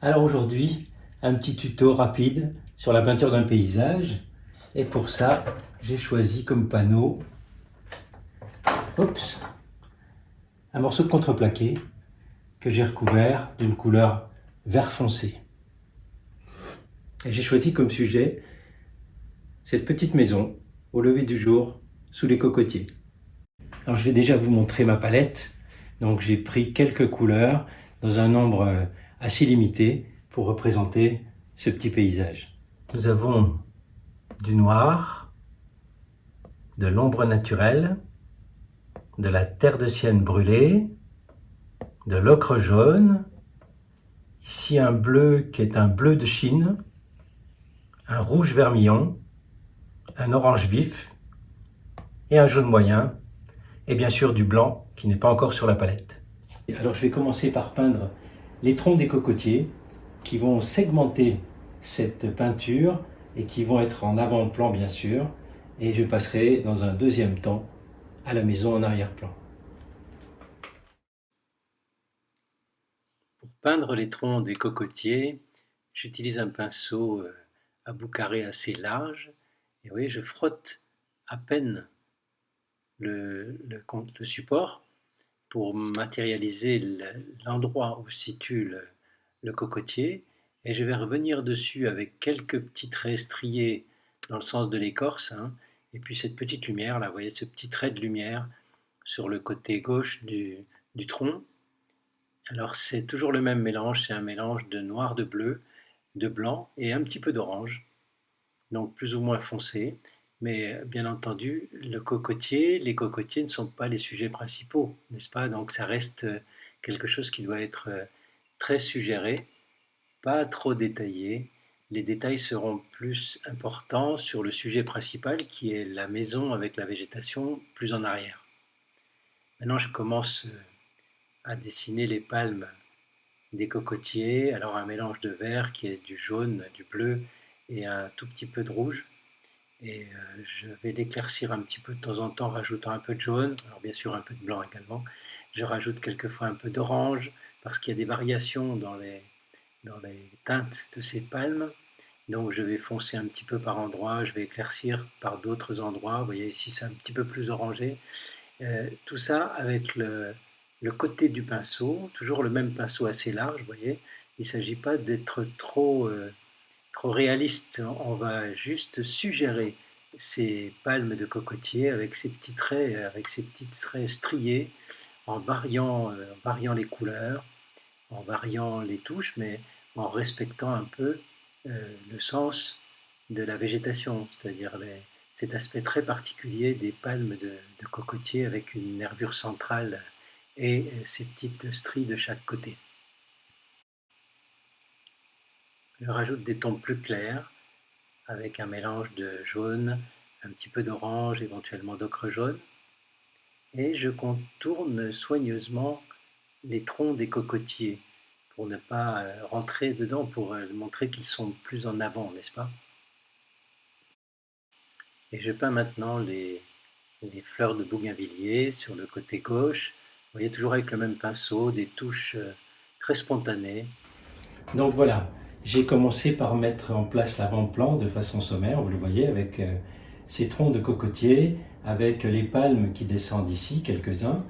Alors aujourd'hui, un petit tuto rapide sur la peinture d'un paysage. Et pour ça, j'ai choisi comme panneau oups, un morceau de contreplaqué que j'ai recouvert d'une couleur vert foncé. Et j'ai choisi comme sujet cette petite maison au lever du jour sous les cocotiers. Alors je vais déjà vous montrer ma palette. Donc j'ai pris quelques couleurs dans un nombre assez limité pour représenter ce petit paysage. Nous avons du noir, de l'ombre naturelle, de la terre de sienne brûlée, de l'ocre jaune, ici un bleu qui est un bleu de Chine, un rouge vermillon, un orange vif et un jaune moyen, et bien sûr du blanc qui n'est pas encore sur la palette. Alors je vais commencer par peindre les troncs des cocotiers qui vont segmenter cette peinture et qui vont être en avant-plan bien sûr, et je passerai dans un deuxième temps à la maison en arrière-plan. Pour peindre les troncs des cocotiers, j'utilise un pinceau à bout carré assez large, et vous voyez, je frotte à peine le support pour matérialiser l'endroit où se situe le cocotier, et je vais revenir dessus avec quelques petits traits striés dans le sens de l'écorce, hein, et puis cette petite lumière là, vous voyez ce petit trait de lumière sur le côté gauche du tronc. Alors c'est toujours le même mélange, c'est un mélange de noir, de bleu, de blanc et un petit peu d'orange, donc plus ou moins foncé. Mais bien entendu, les cocotiers ne sont pas les sujets principaux, n'est-ce pas? Donc ça reste quelque chose qui doit être très suggéré, pas trop détaillé. Les détails seront plus importants sur le sujet principal qui est la maison avec la végétation plus en arrière. Maintenant je commence à dessiner les palmes des cocotiers, alors un mélange de vert qui est du jaune, du bleu et un tout petit peu de rouge. Et je vais l'éclaircir un petit peu de temps en temps, rajoutant un peu de jaune, alors bien sûr un peu de blanc également. Je rajoute quelquefois un peu d'orange, parce qu'il y a des variations dans les teintes de ces palmes. Donc je vais foncer un petit peu par endroits, je vais éclaircir par d'autres endroits. Vous voyez ici c'est un petit peu plus orangé. Tout ça avec le côté du pinceau, toujours le même pinceau assez large, vous voyez. Il ne s'agit pas d'être trop réaliste, on va juste suggérer ces palmes de cocotier avec ces petits traits, avec ces petits traits striés, en variant les couleurs, en variant les touches, mais en respectant un peu le sens de la végétation, c'est-à-dire cet aspect très particulier des palmes de cocotier avec une nervure centrale et ces petites stries de chaque côté. Je rajoute des tons plus clairs avec un mélange de jaune, un petit peu d'orange, éventuellement d'ocre jaune, et je contourne soigneusement les troncs des cocotiers pour ne pas rentrer dedans, pour montrer qu'ils sont plus en avant, n'est-ce pas? Et je peins maintenant les fleurs de bougainvillier sur le côté gauche. Vous voyez, toujours avec le même pinceau, des touches très spontanées. Donc voilà, j'ai commencé par mettre en place l'avant-plan de façon sommaire, vous le voyez, avec ces troncs de cocotiers, avec les palmes qui descendent ici, quelques-uns.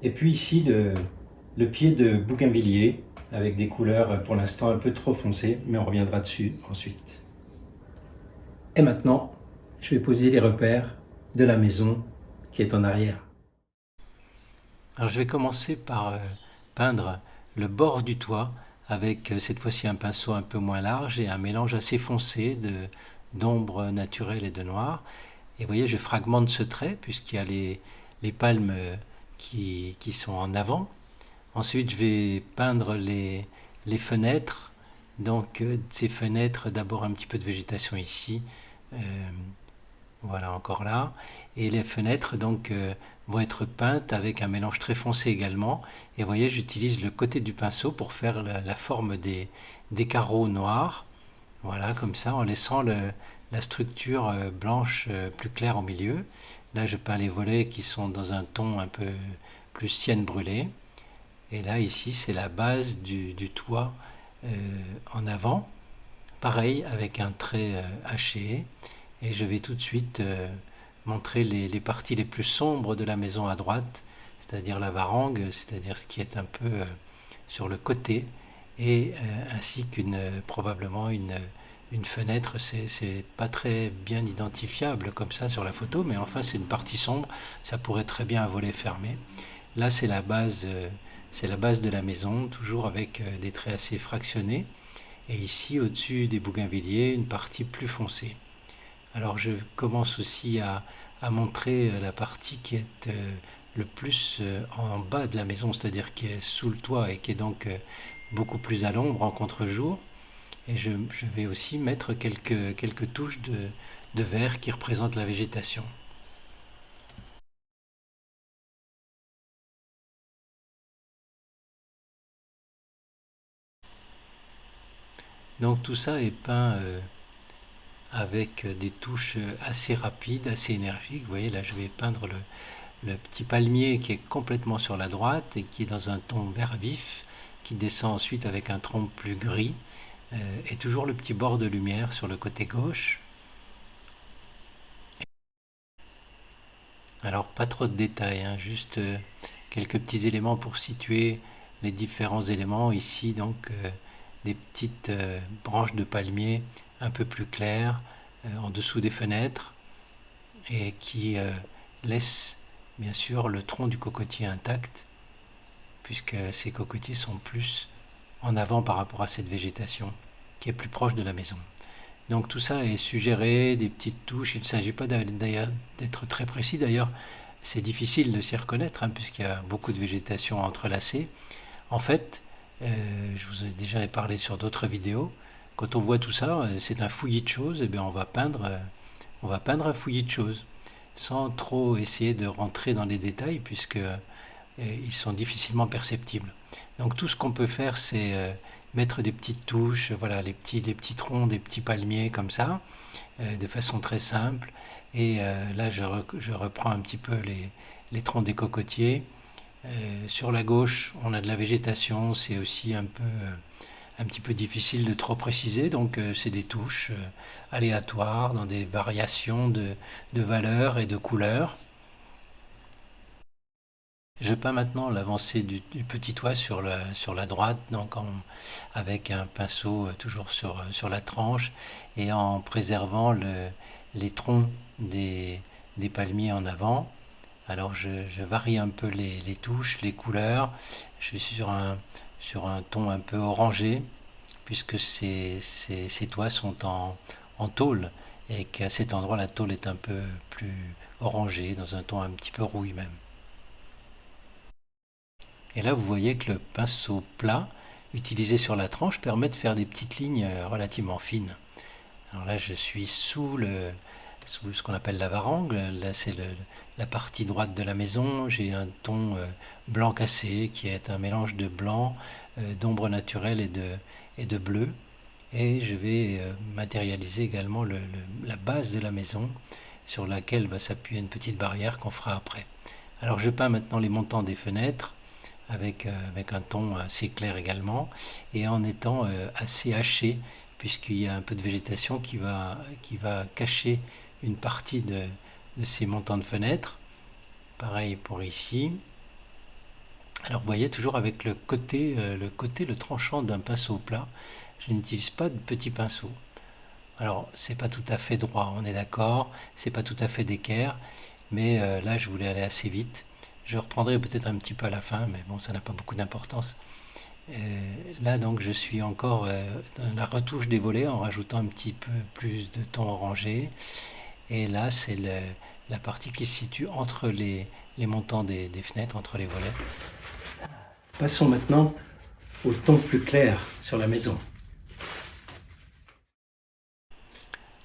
Et puis ici, le pied de bougainvillier, avec des couleurs pour l'instant un peu trop foncées, mais on reviendra dessus ensuite. Et maintenant, je vais poser les repères de la maison qui est en arrière. Alors je vais commencer par peindre le bord du toit avec cette fois-ci un pinceau un peu moins large et un mélange assez foncé d'ombre naturelle et de noir. Et vous voyez, je fragmente ce trait puisqu'il y a les palmes qui sont en avant. Ensuite, je vais peindre les fenêtres. Donc ces fenêtres, d'abord un petit peu de végétation ici. Euh, voilà, encore là. Et les fenêtres donc vont être peintes avec un mélange très foncé également. Et vous voyez, j'utilise le côté du pinceau pour faire la forme des carreaux noirs. Voilà, comme ça, en laissant la structure blanche plus claire au milieu. Là, je peins les volets qui sont dans un ton un peu plus sienne brûlée. Et là, ici, c'est la base du toit en avant, pareil avec un trait haché, et je vais tout de suite montrer les parties les plus sombres de la maison à droite, c'est-à-dire la varangue, c'est-à-dire ce qui est un peu sur le côté, et ainsi qu'une probablement une fenêtre. C'est pas très bien identifiable comme ça sur la photo, mais enfin c'est une partie sombre, ça pourrait très bien un volet fermé. Là c'est la base de la maison, toujours avec des traits assez fractionnés, et ici au-dessus des bougainvilliers une partie plus foncée. Alors je commence aussi à montrer la partie qui est le plus en bas de la maison, c'est-à-dire qui est sous le toit et qui est donc beaucoup plus à l'ombre en contre-jour. Et je vais aussi mettre quelques touches de vert qui représentent la végétation. Donc tout ça est peint avec des touches assez rapides, assez énergiques. Vous voyez, là je vais peindre le petit palmier qui est complètement sur la droite et qui est dans un ton vert vif, qui descend ensuite avec un tronc plus gris, et toujours le petit bord de lumière sur le côté gauche. Alors pas trop de détails, hein, juste quelques petits éléments pour situer les différents éléments. Ici donc des petites branches de palmier un peu plus claires en dessous des fenêtres, et qui laissent bien sûr le tronc du cocotier intact, puisque ces cocotiers sont plus en avant par rapport à cette végétation qui est plus proche de la maison. Donc tout ça est suggéré, des petites touches. Il ne s'agit pas d'ailleurs d'être très précis. D'ailleurs, c'est difficile de s'y reconnaître, hein, puisqu'il y a beaucoup de végétation entrelacée. En fait, je vous ai déjà parlé sur d'autres vidéos. Quand on voit tout ça, c'est un fouillis de choses. Et bien, on va peindre un fouillis de choses, sans trop essayer de rentrer dans les détails, puisque ils sont difficilement perceptibles. Donc tout ce qu'on peut faire, c'est mettre des petites touches, voilà, les petits troncs, des petits palmiers comme ça, de façon très simple. Et là, je reprends un petit peu les troncs des cocotiers. Sur la gauche, on a de la végétation, c'est aussi un petit peu difficile de trop préciser, donc c'est des touches aléatoires dans des variations de valeurs et de couleurs. Je peins maintenant l'avancée du petit toit sur la droite, donc avec un pinceau toujours sur la tranche, et en préservant les troncs des palmiers en avant. Alors je varie un peu les touches, les couleurs. Je suis sur un ton un peu orangé, puisque ces toits sont en tôle, et qu'à cet endroit la tôle est un peu plus orangée, dans un ton un petit peu rouille même. Et là, vous voyez que le pinceau plat utilisé sur la tranche permet de faire des petites lignes relativement fines. Alors là, je suis sous ce qu'on appelle la varangue. Là, c'est la partie droite de la maison. J'ai un ton blanc cassé qui est un mélange de blanc, d'ombre naturelle et de bleu. Et je vais matérialiser également la base de la maison, sur laquelle va s'appuyer une petite barrière qu'on fera après. Alors je peins maintenant les montants des fenêtres avec un ton assez clair également, et en étant assez haché, puisqu'il y a un peu de végétation qui va cacher une partie de ces montants de fenêtres. Pareil pour ici. Alors vous voyez, toujours avec le tranchant d'un pinceau plat, je n'utilise pas de petit pinceau. Alors c'est pas tout à fait droit, on est d'accord, c'est pas tout à fait d'équerre, mais là je voulais aller assez vite. Je reprendrai peut-être un petit peu à la fin, mais bon, ça n'a pas beaucoup d'importance. Là donc je suis encore dans la retouche des volets en rajoutant un petit peu plus de ton orangé, et là c'est la partie qui se situe entre les montants des fenêtres, entre les volets. Passons maintenant au ton plus clair sur la maison.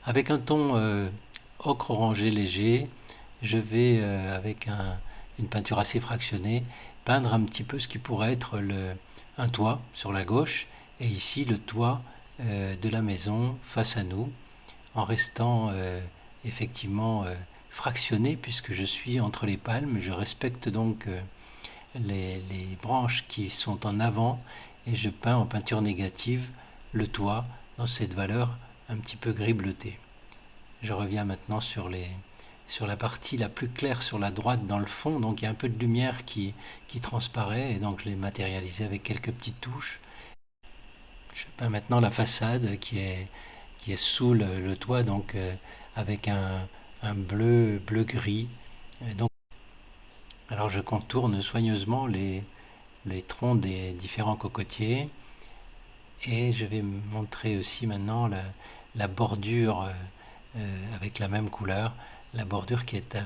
Avec un ton ocre orangé léger, je vais, avec une peinture assez fractionnée, peindre un petit peu ce qui pourrait être un toit sur la gauche, et ici le toit de la maison face à nous, en restant effectivement fractionné, puisque je suis entre les palmes. Je respecte donc les branches qui sont en avant, et je peins en peinture négative le toit dans cette valeur un petit peu gris bleuté. Je reviens maintenant sur la partie la plus claire sur la droite dans le fond, donc il y a un peu de lumière qui transparaît, et donc je l'ai matérialisé avec quelques petites touches. Je peins maintenant la façade qui est sous le toit, donc avec un bleu gris. Donc, alors je contourne soigneusement les troncs des différents cocotiers, et je vais montrer aussi maintenant la bordure avec la même couleur, la bordure qui est à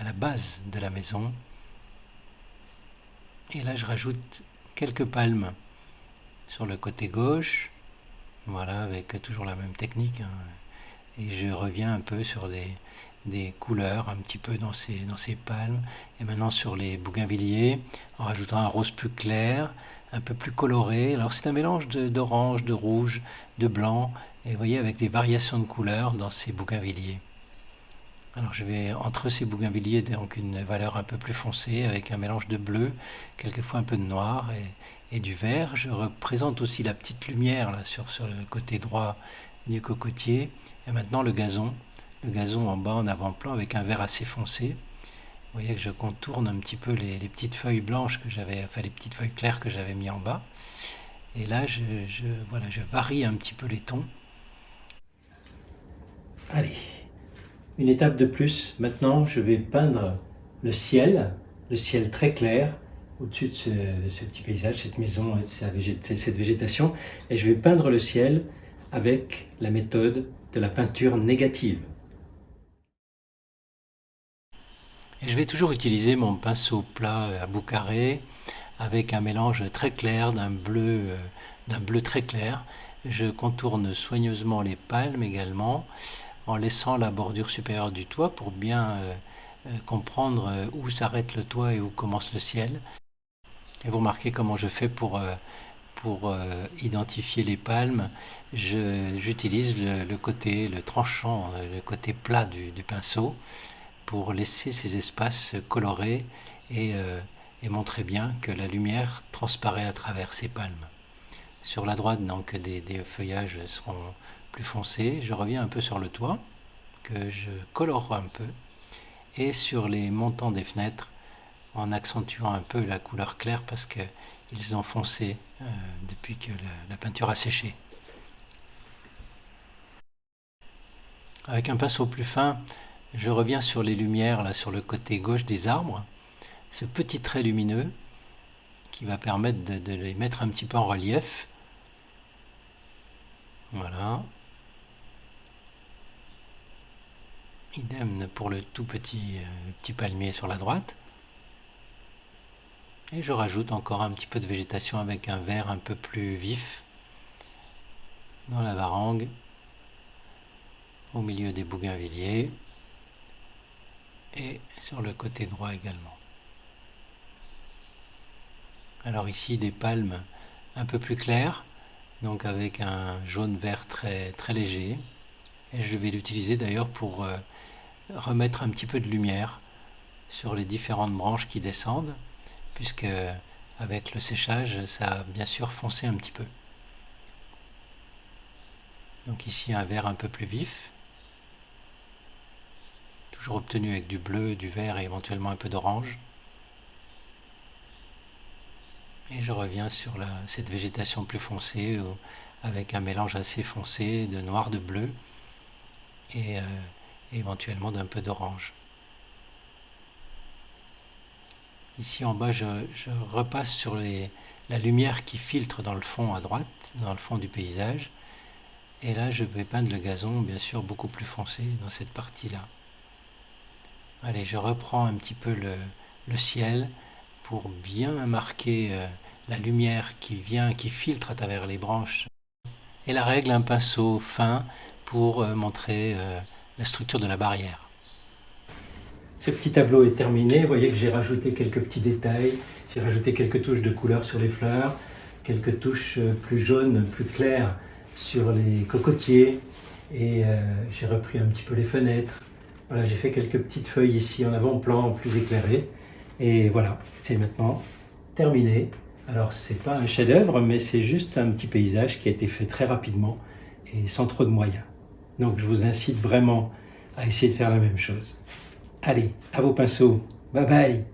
la base de la maison. Et là je rajoute quelques palmes sur le côté gauche, voilà, avec toujours la même technique, hein. Et je reviens un peu sur des couleurs un petit peu dans ces palmes, et maintenant sur les bougainvilliers en rajoutant un rose plus clair, un peu plus coloré. Alors c'est un mélange d'orange, de rouge, de blanc, et vous voyez, avec des variations de couleurs dans ces bougainvilliers. Alors je vais entre ces bougainvilliers, donc une valeur un peu plus foncée avec un mélange de bleu, quelquefois un peu de noir et du vert. Je représente aussi la petite lumière là sur le côté droit du cocotier. Et maintenant le gazon en bas en avant-plan avec un vert assez foncé. Vous voyez que je contourne un petit peu les petites feuilles blanches que j'avais, enfin les petites feuilles claires que j'avais mis en bas. Et là voilà, je varie un petit peu les tons. Allez, une étape de plus. Maintenant, je vais peindre le ciel très clair au-dessus de ce petit paysage, cette maison, cette végétation. Et je vais peindre le ciel avec la méthode de la peinture négative. Et je vais toujours utiliser mon pinceau plat à bout carré avec un mélange très clair d'un bleu très clair. Je contourne soigneusement les palmes également, en laissant la bordure supérieure du toit pour bien comprendre où s'arrête le toit et où commence le ciel. Et vous remarquez comment je fais pour identifier les palmes. J'utilise le côté, le tranchant, le côté plat du pinceau pour laisser ces espaces colorés et montrer bien que la lumière transparaît à travers ces palmes. Sur la droite, donc, des feuillages seront plus foncés. Je reviens un peu sur le toit, que je colore un peu, et sur les montants des fenêtres, en accentuant un peu la couleur claire parce qu'ils ont foncé depuis que la peinture a séché. Avec un pinceau plus fin, je reviens sur les lumières, là, sur le côté gauche des arbres, ce petit trait lumineux qui va permettre de les mettre un petit peu en relief. Voilà. Idem pour le tout petit palmier sur la droite. Et je rajoute encore un petit peu de végétation avec un vert un peu plus vif dans la varangue, au milieu des bougainvilliers et sur le côté droit également. Alors ici des palmes un peu plus claires, donc avec un jaune-vert très, très léger. Et je vais l'utiliser d'ailleurs pour remettre un petit peu de lumière sur les différentes branches qui descendent, puisque avec le séchage, ça a bien sûr foncé un petit peu. Donc ici un vert un peu plus vif, toujours obtenu avec du bleu, du vert et éventuellement un peu d'orange. Et je reviens sur cette végétation plus foncée, avec un mélange assez foncé de noir, de bleu et éventuellement d'un peu d'orange. Ici en bas, je repasse sur la lumière qui filtre dans le fond à droite, dans le fond du paysage. Et là, je vais peindre le gazon, bien sûr, beaucoup plus foncé dans cette partie-là. Allez, je reprends un petit peu le ciel pour bien marquer la lumière qui filtre à travers les branches. Et la règle, un pinceau fin pour montrer la structure de la barrière. Ce petit tableau est terminé. Vous voyez que j'ai rajouté quelques petits détails. J'ai rajouté quelques touches de couleur sur les fleurs, quelques touches plus jaunes, plus claires sur les cocotiers. Et j'ai repris un petit peu les fenêtres. Voilà, j'ai fait quelques petites feuilles ici en avant-plan plus éclairées. Et voilà, c'est maintenant terminé. Alors c'est pas un chef-d'œuvre, mais c'est juste un petit paysage qui a été fait très rapidement et sans trop de moyens. Donc je vous incite vraiment à essayer de faire la même chose. Allez, à vos pinceaux. Bye bye.